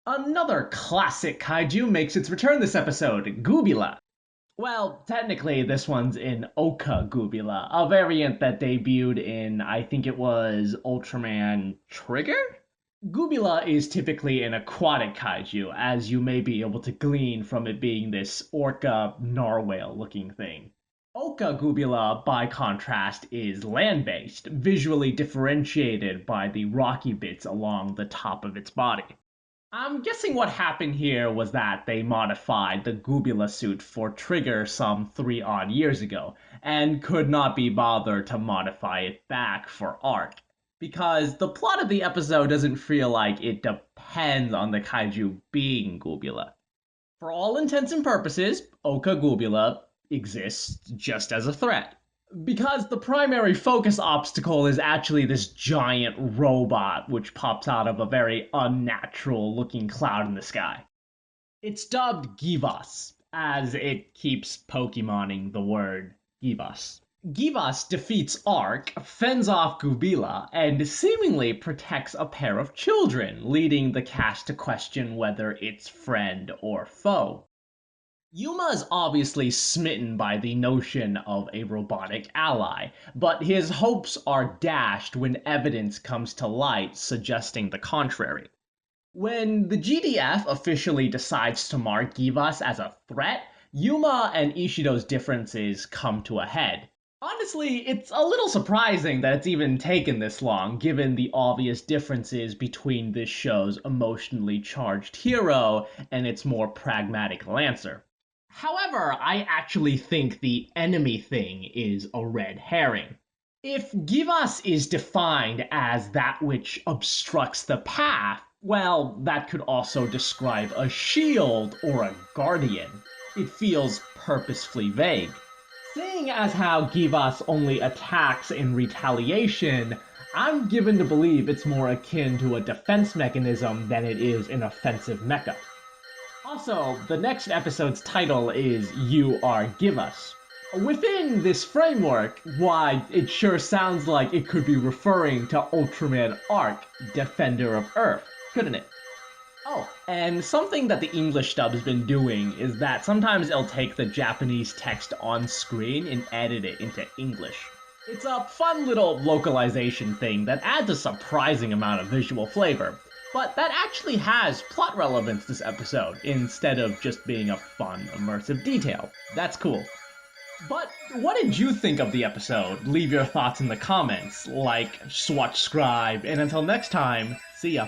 Another classic kaiju makes its return this episode, Gubila. Well, technically, this one's in Oka Gubila, a variant that debuted in, I think it was Ultraman Trigger? Gubila is typically an aquatic kaiju, as you may be able to glean from it being this orca narwhal looking thing. Oka Gubila, by contrast, is land based, visually differentiated by the rocky bits along the top of its body. I'm guessing what happened here was that they modified the Gubila suit for Trigger some 3 odd years ago, and could not be bothered to modify it back for Arc. Because the plot of the episode doesn't feel like it depends on the kaiju being Gubila. For all intents and purposes, Oka Gubila exists just as a threat. Because the primary focus obstacle is actually this giant robot which pops out of a very unnatural looking cloud in the sky. It's dubbed Givas, as it keeps Pokemoning the word Givas. Givas defeats Ark, fends off Gubila, and seemingly protects a pair of children, leading the cast to question whether it's friend or foe. Yuma's obviously smitten by the notion of a robotic ally, but his hopes are dashed when evidence comes to light suggesting the contrary. When the GDF officially decides to mark Givas as a threat, Yuma and Ishido's differences come to a head. Honestly, it's a little surprising that it's even taken this long, given the obvious differences between this show's emotionally charged hero and its more pragmatic Lancer. However, I actually think the enemy thing is a red herring. If Givas is defined as that which obstructs the path, well, that could also describe a shield or a guardian. It feels purposefully vague. Seeing as how Givas only attacks in retaliation, I'm given to believe it's more akin to a defense mechanism than it is an offensive mecha. Also, the next episode's title is You Are Givas. Within this framework, why, it sure sounds like it could be referring to Ultraman Arc, Defender of Earth, couldn't it? Oh, and something that the English dub's been doing is that sometimes it'll take the Japanese text on screen and edit it into English. It's a fun little localization thing that adds a surprising amount of visual flavor, but that actually has plot relevance this episode, instead of just being a fun, immersive detail. That's cool. But what did you think of the episode? Leave your thoughts in the comments, like, subscribe, and until next time, see ya.